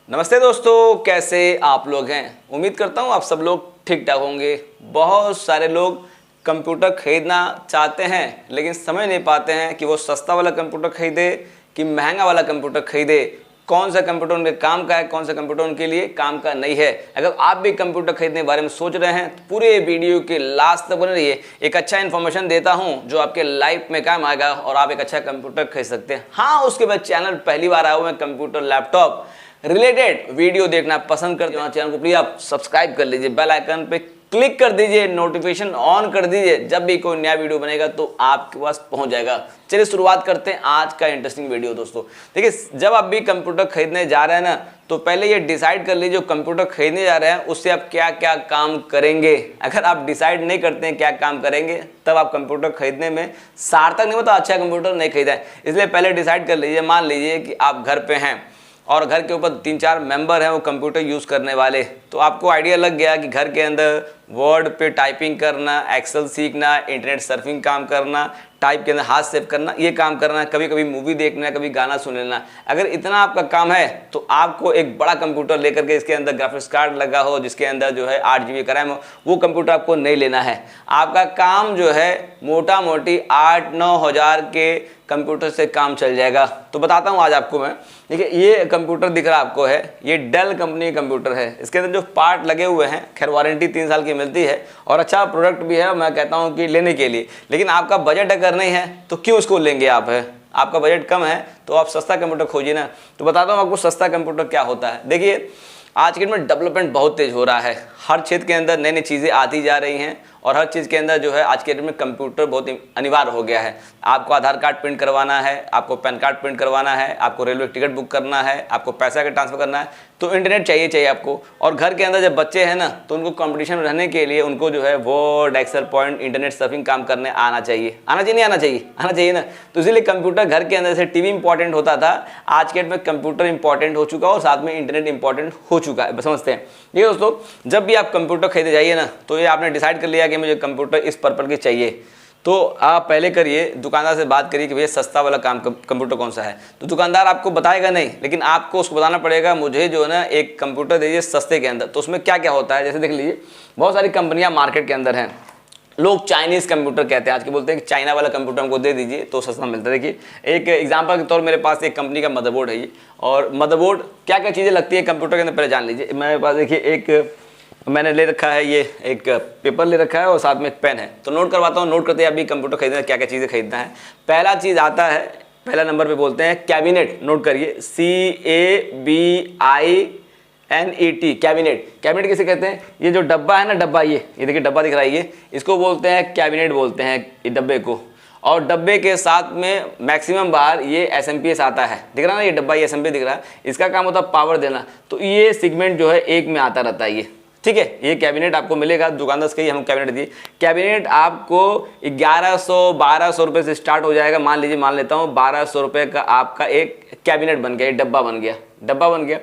नमस्ते दोस्तों, कैसे आप लोग हैं। उम्मीद करता हूँ आप सब लोग ठीक ठाक होंगे। बहुत सारे लोग कंप्यूटर खरीदना चाहते हैं लेकिन समझ नहीं पाते हैं कि वो सस्ता वाला कंप्यूटर खरीदे कि महंगा वाला कंप्यूटर खरीदे, कौन सा कंप्यूटर उनके काम का है, कौन सा कंप्यूटर उनके लिए काम का नहीं है। अगर आप भी कंप्यूटर खरीदने के बारे में सोच रहे हैं तो पूरे वीडियो के लास्ट तक बने रहिए। एक अच्छा इन्फॉर्मेशन देता हूं जो आपके लाइफ में काम आएगा और आप एक अच्छा कंप्यूटर खरीद सकते हैं। हाँ, उसके बाद चैनल पहली बार आए हुए हैं कंप्यूटर लैपटॉप रिलेटेड वीडियो देखना पसंद करते हो, चैनल को प्लीज आप सब्सक्राइब कर लीजिए, बेल आइकन पे क्लिक कर दीजिए, नोटिफिकेशन ऑन कर दीजिए। जब भी कोई नया वीडियो बनेगा तो आपके पास पहुंच जाएगा। चलिए शुरुआत करते हैं आज का इंटरेस्टिंग वीडियो। दोस्तों देखिए, जब आप भी कंप्यूटर खरीदने जा रहे हैं ना, तो पहले ये डिसाइड कर लीजिए जो कंप्यूटर खरीदने जा रहे हैं उससे आप क्या क्या काम करेंगे। अगर आप डिसाइड नहीं करते हैं क्या काम करेंगे तब आप कंप्यूटर खरीदने में सार्थक नहीं होता, अच्छा कंप्यूटर नहीं खरीदा है। इसलिए पहले डिसाइड कर लीजिए। मान लीजिए कि आप घर पे हैं और घर के ऊपर 3-4 मेंबर हैं वो कंप्यूटर यूज़ करने वाले, तो आपको आइडिया लग गया कि घर के अंदर वर्ड पे टाइपिंग करना, एक्सेल सीखना, इंटरनेट सर्फिंग काम करना, टाइप के अंदर हाथ सेव करना, ये काम करना, कभी कभी मूवी देखना, कभी गाना सुन लेना। अगर इतना आपका काम है तो आपको एक बड़ा कंप्यूटर लेकर के इसके अंदर ग्राफिक्स कार्ड लगा हो, जिसके अंदर जो है 8 GB का रैम हो, वो कंप्यूटर आपको नहीं लेना है। आपका काम जो है मोटा मोटी 8-9 हज़ार के कंप्यूटर से काम चल जाएगा। तो बताता हूँ आज आपको मैं। देखिए, ये कंप्यूटर दिख रहा आपको है, ये डेल कंपनी का कंप्यूटर है। इसके अंदर जो पार्ट लगे हुए हैं, खैर वारंटी 3 साल की मिलती है और अच्छा प्रोडक्ट भी है, मैं कहता हूँ कि लेने के लिए। लेकिन आपका बजट अगर नहीं है तो क्यों उसको लेंगे आप, है आपका बजट कम है तो आप सस्ता कंप्यूटर खोजिए ना। तो बताता हूँ आपको सस्ता कंप्यूटर क्या होता है। देखिए, आज के डेट में डेवलपमेंट बहुत तेज हो रहा है, हर क्षेत्र के अंदर नई नई चीज़ें आती जा रही हैं और हर चीज़ के अंदर जो है आज के डेट में कंप्यूटर बहुत अनिवार्य हो गया है। आपको आधार कार्ड प्रिंट करवाना है, आपको पैन कार्ड प्रिंट करवाना है, आपको रेलवे टिकट बुक करना है, आपको पैसा का ट्रांसफर करना है, तो इंटरनेट चाहिए आपको। और घर के अंदर जब बच्चे हैं ना, तो उनको कंपटीशन में रहने के लिए उनको जो है word, excel, point, internet surfing काम करने आना चाहिए। नहीं आना चाहिए ना। तो इसीलिए कंप्यूटर घर के अंदर से टीवी इंपॉर्टेंट होता था, आज के डेट में कंप्यूटर इंपॉर्टेंट हो चुका और साथ में इंटरनेट इंपॉर्टेंट हो चुका है। समझते हैं ये दोस्तों। जब भी आप कंप्यूटर खरीदे जाइए ना, तो ये आपने डिसाइड कर लिया कि मुझे कंप्यूटर इस पर्पल के चाहिए, तो आप पहले करिए दुकानदार से बात करिए कि भैया सस्ता वाला काम कंप्यूटर कौन सा है। तो दुकानदार आपको बताएगा नहीं, लेकिन आपको उसको बताना पड़ेगा मुझे जो है ना एक कंप्यूटर दीजिए सस्ते के अंदर। तो उसमें क्या क्या होता है, जैसे देख लीजिए, बहुत सारी कंपनियां मार्केट के अंदर हैं। लोग चाइनीज़ कंप्यूटर कहते हैं, आज के बोलते हैं कि चाइना वाला कंप्यूटर हमको दे दीजिए तो सस्ता मिलता है। देखिए, एक एग्जांपल के तौर मेरे पास एक कंपनी का मदरबोर्ड है ये, और मदरबोर्ड क्या क्या चीज़ें लगती है कंप्यूटर के अंदर पहले जान लीजिए। मेरे पास देखिए एक मैंने ले रखा है, ये एक पेपर ले रखा है और साथ में एक पेन है। तो नोट करवाता हूँ, नोट करते हैं अभी कंप्यूटर खरीदना क्या क्या चीज़ें खरीदना है। पहला चीज़ आता है, पहला नंबर पे बोलते हैं कैबिनेट। नोट करिए, CABINET, कैबिनेट। कैबिनेट किसे कहते हैं? ये जो डब्बा है ना, डब्बा, ये देखिए डब्बा दिख रहा है, ये इसको बोलते हैं कैबिनेट, बोलते हैं ये डब्बे को। और डब्बे के साथ में मैक्सिमम बार ये SMPS आता है, दिख रहा है ना, ये डब्बा, ये SMP दिख रहा है। इसका काम होता है पावर देना। तो ये सेगमेंट जो है एक में आता रहता है ये, ठीक है। ये कैबिनेट आपको मिलेगा दुकानदार से, हम कैबिनेट दिए। कैबिनेट आपको 1100-1200 रुपये से स्टार्ट हो जाएगा। मान लेता हूँ 1200 रुपये का आपका एक कैबिनेट बन गया, एक डब्बा बन गया।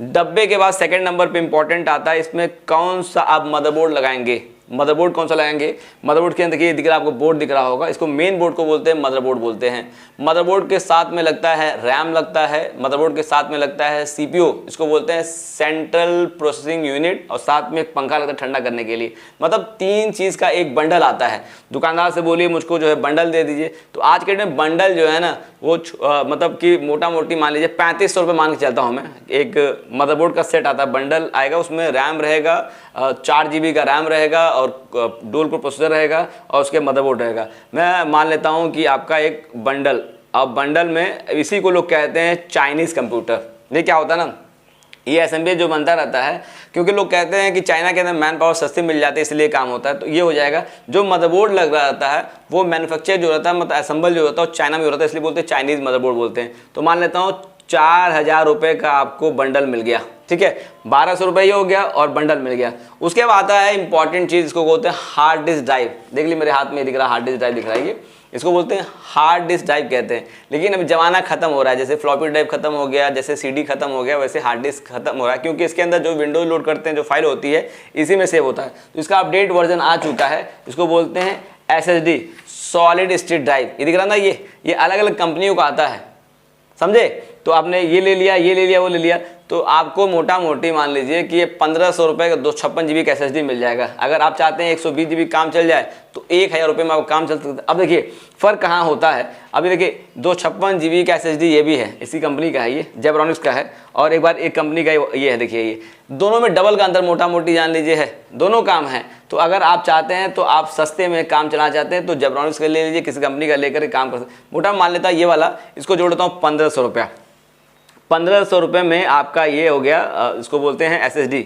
डब्बे के बाद सेकंड नंबर पे इंपॉर्टेंट आता है, इसमें कौन सा आप मदरबोर्ड लगाएंगे। मदरबोर्ड कौन सा लगाएंगे? मदरबोर्ड के अंदर ये दिख रहा है आपको, बोर्ड दिख रहा होगा, इसको मेन बोर्ड को बोलते हैं, मदरबोर्ड बोलते हैं। मदरबोर्ड के साथ में लगता है रैम, लगता है मदरबोर्ड के साथ में लगता है CPU, इसको बोलते हैं सेंट्रल प्रोसेसिंग यूनिट, और साथ में एक पंखा लगता है ठंडा करने के लिए। मतलब 3 चीज़ का एक बंडल आता है। दुकानदार से बोलिए मुझको जो है बंडल दे दीजिए। तो आज के डेट में बंडल जो है ना वो मतलब कि मोटा मोटी मान लीजिए 3500 रुपये मान के चलता हूँ मैं। एक मदरबोर्ड का सेट आता है, बंडल आएगा, उसमें रैम रहेगा, 4 GB का रैम रहेगा और डुअल कोर प्रोसेसर रहेगा और उसके मदरबोर्ड रहेगा। मैं मान लेता हूं कि आपका एक बंडल, अब बंडल में इसी को लोग कहते हैं चाइनीज़ कंप्यूटर। ये क्या होता है ना, ये SMP जो बनता रहता है, क्योंकि लोग कहते हैं कि चाइना के अंदर मैन पावर सस्ती मिल जाती है, इसलिए काम होता है। तो ये हो जाएगा। जो मदरबोर्ड लग रहा रहता है वो मैन्युफैक्चर जो रहता है, मतलब असेंबल जो होता है वो चाइना में हो रहता है, इसलिए बोलते हैं चाइनीज़ मदरबोर्ड बोलते हैं। तो मान लेता हूँ 4000 रुपये का आपको बंडल मिल गया, ठीक है। 1200 रुपये हो गया और बंडल मिल गया। उसके बाद आता है इंपॉर्टेंट चीज़, इसको बोलते हैं हार्ड डिस्क ड्राइव। देख ली मेरे हाथ में दिख रहा हार्ड डिस्क ड्राइव दिख रहा है, ये इसको बोलते हैं हार्ड डिस्क ड्राइव कहते हैं। लेकिन अब जमाना खत्म हो रहा है, जैसे फ्लॉपी ड्राइव खत्म हो गया, जैसे CD खत्म हो गया, वैसे हार्ड डिस्क खत्म हो रहा है, क्योंकि इसके अंदर जो विंडोज लोड करते हैं, जो फाइल होती है, इसी में सेव होता है। तो इसका अपडेट वर्जन आ चुका है, इसको बोलते हैं SSD, सॉलिड स्टेट ड्राइव। ये दिख रहा ना, ये अलग अलग कंपनियों का आता है, समझे। तो आपने ये ले लिया, वो ले लिया। तो आपको मोटा मोटी मान लीजिए कि ये 1500 रुपये का 256 GB का SSD मिल जाएगा। अगर आप चाहते हैं 120 GB काम चल जाए तो 1000 रुपये में आपको काम चल सकता है। अब देखिए फ़र्क कहाँ होता है, अभी देखिए 256 GB का SSD ये भी है, इसी कंपनी का है, ये जेब्रॉनिक्स का है, और एक बार एक कंपनी का ये है, देखिए ये दोनों में डबल का अंतर मोटा मोटी जान लीजिए है, दोनों काम है। तो अगर आप चाहते हैं तो आप सस्ते में काम चलाना चाहते हैं तो जेब्रॉनिक्स का ले लीजिए, किसी कंपनी का लेकर काम कर सकते। मोटा मान लेता है ये वाला, इसको जोड़ता हूँ 1500 रुपया, 1500 रुपये में आपका ये हो गया, इसको बोलते हैं SSD।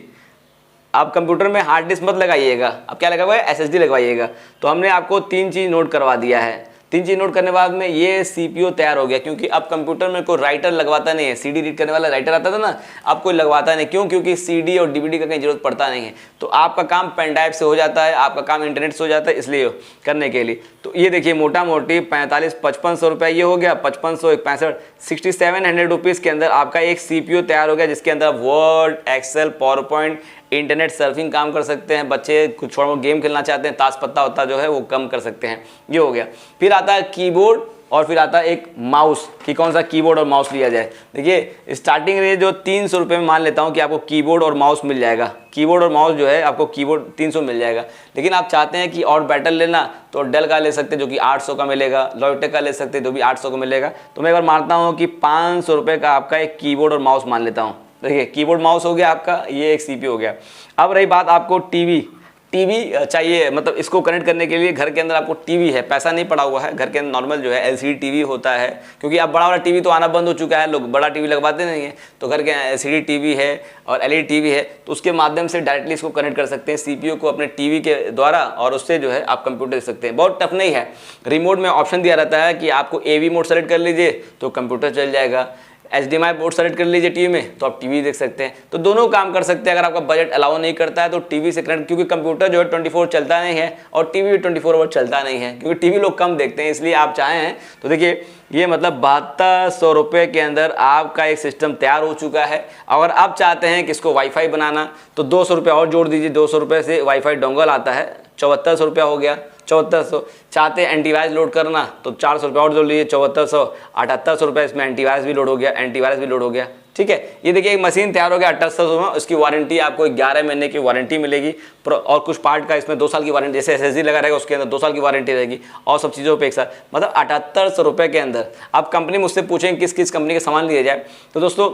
आप कंप्यूटर में हार्ड डिस्क मत लगाइएगा, आप क्या लगाइएगा, SSD लगवाइएगा। तो हमने आपको 3 चीज़ नोट करवा दिया है। 3 चीज़ नोट करने बाद में ये CPU तैयार हो गया, क्योंकि अब कंप्यूटर में कोई राइटर लगवाता नहीं है। CD रीड करने वाला राइटर आता था ना, अब कोई लगवाता नहीं। क्यों? क्योंकि CD और DVD का कहीं जरूरत पड़ता नहीं है। तो आपका काम पेन ड्राइव से हो जाता है, आपका काम इंटरनेट से हो जाता है, इसलिए करने के लिए। तो ये देखिए मोटा मोटी 5500 रुपये ये हो गया, 5500 65 6700 रुपीज़ के अंदर आपका एक CPU तैयार हो गया, जिसके अंदर word, excel, power point, internet surfing काम कर सकते हैं। बच्चे कुछ छोटा गेम खेलना चाहते हैं, ताश पत्ता होता जो है वो कम कर सकते हैं। ये हो गया। फिर आता है कीबोर्ड और फिर आता है एक माउस, कि कौन सा कीबोर्ड और माउस लिया जाए। देखिए स्टार्टिंग रेंज जो 300 रुपये में मान लेता हूँ कि आपको कीबोर्ड और माउस मिल जाएगा। कीबोर्ड और माउस जो है आपको कीबोर्ड 300 मिल जाएगा। लेकिन आप चाहते हैं कि और बेटर लेना तो डेल का ले सकते हैं, जो कि 800 का मिलेगा। लॉयटेक का ले सकते हैं, जो भी 800 का मिलेगा। तो मैं एक बार मानता हूँ कि 500 रुपये का आपका एक कीबोर्ड और माउस मान लेता हूँ। देखिए कीबोर्ड माउस हो गया आपका, ये एक CPU हो गया। अब रही बात आपको टीवी चाहिए, मतलब इसको कनेक्ट करने के लिए घर के अंदर आपको टीवी है, पैसा नहीं पड़ा हुआ है, घर के अंदर नॉर्मल जो है LCD टीवी होता है। क्योंकि अब बड़ा वाला टीवी तो आना बंद हो चुका है, लोग बड़ा टीवी लगवाते नहीं है। तो घर के LCD टीवी है और LED टीवी है, तो उसके माध्यम से डायरेक्टली इसको कनेक्ट कर सकते हैं CPU को अपने टीवी के द्वारा, और उससे जो है आप कंप्यूटर देख सकते हैं। बहुत टफ नहीं है। रिमोट में ऑप्शन दिया रहता है कि आपको AV मोड सेलेक्ट कर लीजिए तो कंप्यूटर चल जाएगा, HDMI पोर्ट सेलेक्ट कर लीजिए टीवी में तो आप टीवी देख सकते हैं। तो दोनों काम कर सकते हैं। अगर आपका बजट अलाउ नहीं करता है तो टीवी से कनेक्ट, क्योंकि कंप्यूटर जो है 24 चलता नहीं है और टीवी भी 24 आवर चलता नहीं है, क्योंकि टीवी लोग कम देखते हैं। इसलिए आप चाहें हैं तो देखिए ये मतलब 7200 रुपये के अंदर आपका एक सिस्टम तैयार हो चुका है। अगर आप चाहते हैं कि इसको वाईफाई बनाना तो 200 रुपये और जोड़ दीजिए। 200 रुपये से वाईफाई डोंगल आता है, 7400 रुपया हो गया। 7400 चाहते हैं एंटीवायरस लोड करना तो 400 रुपये और जोड़ लीजिए, 7400 7800 रुपये इसमें एंटीवायरस भी लोड हो गया, एंटीवायरस भी लोड हो गया। ठीक है, ये देखिए एक मशीन तैयार हो गया 7800 में। उसकी वारंटी आपको 11 महीने की वारंटी मिलेगी, और कुछ पार्ट का इसमें 2 साल की वारंटी, जैसे SSD लगा रहेगा उसके अंदर 2 साल की वारंटी रहेगी, और सब चीज़ों पे एक साथ, मतलब 7800 रुपये के अंदर। अब कंपनी मुझसे पूछेंगे किस किस कंपनी के सामान लिए जाए, तो दोस्तों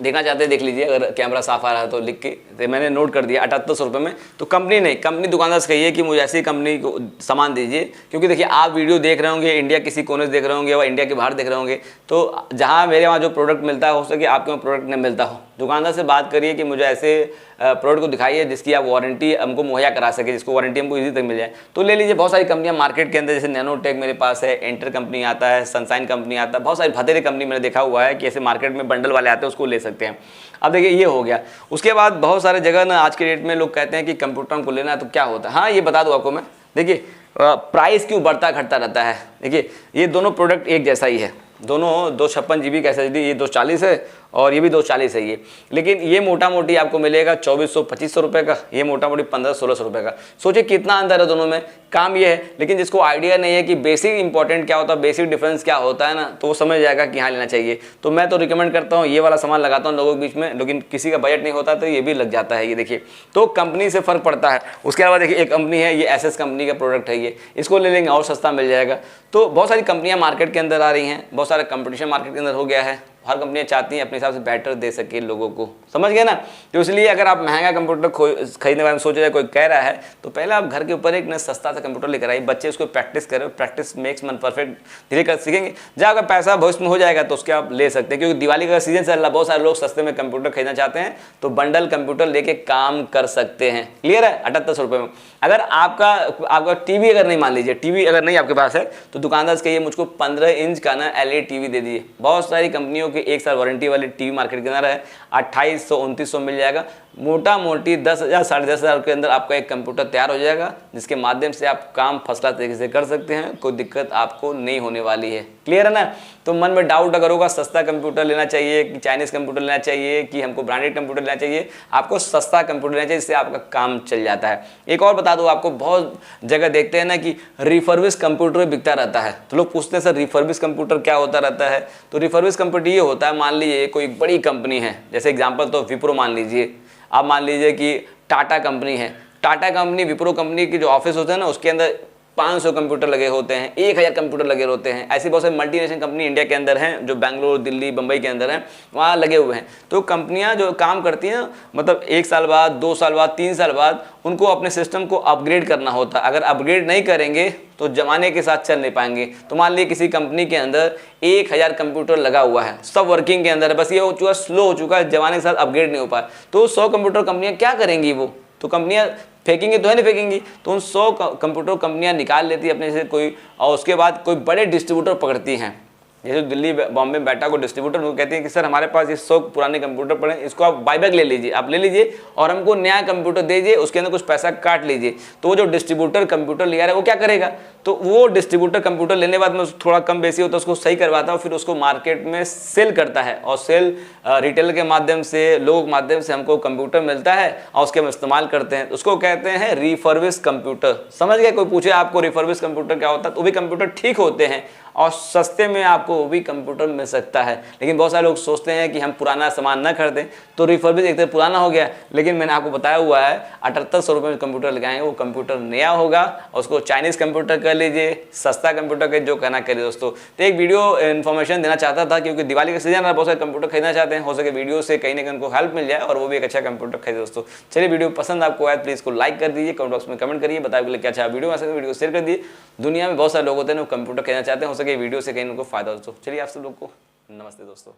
देखना चाहते हैं देख लीजिए, अगर कैमरा साफ आ रहा है तो लिख के तो मैंने नोट कर दिया 7800 रुपये में। तो कंपनी नहीं, कंपनी दुकानदार से कहिए कि मुझे ऐसी कंपनी को सामान दीजिए, क्योंकि देखिए आप वीडियो देख रहे होंगे, इंडिया किसी कोने से देख रहे होंगे या इंडिया के बाहर देख रहे होंगे, तो जहाँ मेरे वहाँ जो प्रोडक्ट मिलता है हो सके आपके वहाँ प्रोडक्ट नहीं मिलता हो। दुकानदार से बात करिए कि मुझे ऐसे प्रोडक्ट को दिखाइए जिसकी आप वारंटी हमको मुहैया करा सके, जिसको वारंटी हमको इजी तक मिल जाए। तो ले लीजिए, बहुत सारी कंपनियां मार्केट के अंदर, जैसे नैनोटेक मेरे पास है, एंटर कंपनी आता है, सनशाइन कंपनी आता है, बहुत सारी भतेरे कंपनी मैंने देखा हुआ है कि ऐसे मार्केट में बंडल वाले आते हैं, उसको ले सकते हैं। अब देखिए ये हो गया। उसके बाद बहुत सारे जगह ना आज के डेट में लोग कहते हैं कि कंप्यूटर हमको लेना है तो क्या होता है। हाँ ये बता दूँ आपको मैं, देखिए प्राइस क्यों बढ़ता घटता रहता है। देखिए ये दोनों प्रोडक्ट एक जैसा ही है, दोनों 256 GB का SSD, ये 240 है और ये भी 240 है ये। लेकिन ये मोटा मोटी आपको मिलेगा 2400-2500 रुपये का, ये मोटा मोटी 1500-1600 रुपये का। सोचिए कितना अंदर है दोनों में। काम ये है, लेकिन जिसको आइडिया नहीं है कि बेसिक इंपॉर्टेंट क्या होता है, बेसिक डिफरेंस क्या होता है ना, तो वो समझ जाएगा कि हाँ लेना चाहिए। तो मैं तो रिकमेंड करता हूँ ये वाला सामान लगाता हूँ लोगों के बीच में, लेकिन किसी का बजट नहीं होता तो ये भी लग जाता है। ये देखिए, तो कंपनी से फ़र्क पड़ता है। उसके अलावा देखिए एक कंपनी है, ये SS कंपनी का प्रोडक्ट है, ये इसको ले लेंगे और सस्ता मिल जाएगा। तो बहुत सारी कंपनियां मार्केट के अंदर आ रही हैं, बहुत सारा कंपटीशन मार्केट के अंदर हो गया है। हर कंपनियां चाहती हैं अपने हिसाब से बेटर दे सके लोगों को, समझ गए ना। तो इसलिए अगर आप महंगा कंप्यूटर खरीदने के बारे में सोच रहे हैं, कोई कह रहा है, तो पहले आप घर के ऊपर एक सस्ता सा कंप्यूटर लेकर आइए, बच्चे उसको प्रैक्टिस करें। प्रैक्टिस मेक्स मन परफेक्ट, धीरे कर सीखेंगे। जहाँ अगर पैसा भविष्य में हो जाएगा तो उसके आप ले सकते हैं, क्योंकि दिवाली का सीजन चल रहा है, बहुत सारे लोग सस्ते में कंप्यूटर खरीदना चाहते हैं, तो बंडल कंप्यूटर लेके काम कर सकते हैं। क्लियर है, 7800 रुपये में। अगर आपका टीवी अगर नहीं, मान लीजिए टीवी अगर नहीं आपके पास है, तो दुकानदार से कहिए मुझको 15 इंच का ना LED टीवी दे दिए। बहुत सारी कंपनियों के 1 साल वारंटी वाले टीवी मार्केट के अंदर है, 2800-2900 मिल जाएगा। मोटा मोटी 10,000 साढ़े 10,000 के अंदर आपका एक कंप्यूटर तैयार हो जाएगा, जिसके माध्यम से आप काम फसला तरीके से कर सकते हैं। कोई दिक्कत आपको नहीं होने वाली है। क्लियर है ना। तो मन में डाउट अगर होगा सस्ता कंप्यूटर लेना चाहिए कि चाइनीज़ कंप्यूटर लेना चाहिए कि हमको ब्रांडेड कंप्यूटर लेना चाहिए, आपको सस्ता कंप्यूटर लेना चाहिए, जिससे आपका काम चल जाता है। एक और बता दूं आपको, बहुत जगह देखते हैं ना कि रिफर्बिश कंप्यूटर बिकता रहता है, तो लोग पूछते हैं सर रिफर्बिश कंप्यूटर क्या होता रहता है। तो रिफर्बिश कंप्यूटर ये होता है, मान लीजिए कोई बड़ी कंपनी है, जैसे जैसे एग्जांपल तो विप्रो मान लीजिए, आप मान लीजिए कि टाटा कंपनी है, टाटा कंपनी विप्रो कंपनी की जो ऑफिस होते हैं ना उसके अंदर 500 कंप्यूटर लगे होते हैं, 1000 कंप्यूटर लगे होते हैं। ऐसी बहुत सारी मल्टीनेशनल कंपनी इंडिया के अंदर हैं जो बेंगलोर, दिल्ली, बम्बई के अंदर हैं, वहाँ लगे हुए हैं। तो कंपनियाँ जो काम करती हैं मतलब 1 साल बाद, 2 साल बाद, 3 साल बाद उनको अपने सिस्टम को अपग्रेड करना होता है। अगर अपग्रेड नहीं करेंगे तो ज़माने के साथ चल नहीं पाएंगे। तो मान लीजिए किसी कंपनी के अंदर 1000 कंप्यूटर लगा हुआ है, सब वर्किंग के अंदर है, बस ये हो चुका स्लो हो चुका है, ज़माने के साथ अपग्रेड नहीं हो पाया, तो 100 कंप्यूटर कंपनियाँ क्या करेंगी? वो तो कंपनियाँ फेंकेंगी तो है नहीं फेंकेंगी, तो उन 100 कंप्यूटर कंपनियां निकाल लेती है अपने से कोई, और उसके बाद कोई बड़े डिस्ट्रीब्यूटर पकड़ती हैं, जैसे दिल्ली बॉम्बे में बैठा को डिस्ट्रीब्यूटर, वो कहती है कि सर हमारे पास ये 100 पुराने कंप्यूटर पड़े, इसको आप बायबैक ले लीजिए, आप ले लीजिए और हमको नया कंप्यूटर दीजिए, उसके अंदर कुछ पैसा काट लीजिए। तो वो जो डिस्ट्रीब्यूटर कंप्यूटर लिया है वो क्या करेगा? तो वो डिस्ट्रीब्यूटर कंप्यूटर लेने के बाद में थोड़ा कम बेसी होता है उसको सही करवाता है, फिर उसको मार्केट में सेल करता है, और सेल रिटेल के माध्यम से, लोगों के माध्यम से हमको कंप्यूटर मिलता है और उसके हम इस्तेमाल करते हैं। उसको कहते हैं रिफर्बिश कंप्यूटर। समझ गए? कोई पूछे आपको रिफर्बिश कंप्यूटर क्या होता है, तो भी कंप्यूटर ठीक होते हैं और सस्ते में आपको वो भी कंप्यूटर मिल सकता है। लेकिन बहुत सारे लोग सोचते हैं कि हम पुराना सामान ना खरीदें, तो रिफर्बिश एक तरह पुराना हो गया, लेकिन मैंने आपको बताया हुआ है 7800 रुपये में कंप्यूटर लगाएंगे, वो कंप्यूटर नया होगा, और उसको चाइनीज़ कंप्यूटर कर लीजिए, सस्ता कंप्यूटर कर, जो कहना करिए दोस्तों। तो एक वीडियो इन्फॉर्मेशन देना चाहता था, क्योंकि दिवाली का सीजन है, बहुत सारे कंप्यूटर खरीदना चाहते हैं, हो सके वीडियो से कहीं ना कहीं उनको हेल्प मिल जाए और वो भी एक अच्छा कंप्यूटर खरीदे दोस्तों। चलिए, वीडियो पसंद आपको आया प्लीज़ को लाइक कर दीजिए, कमेंट बॉक्स में कमेंट करिए, बताइए क्या अच्छा वीडियो, ऐसे वीडियो शेयर कर दीजिए। दुनिया में बहुत सारे लोग होते हैं वो कंप्यूटर खरीदना चाहते हैं, हो सके वीडियो से कहीं उनको फायदा हो। चलिए, आप सब लोग को नमस्ते दोस्तों।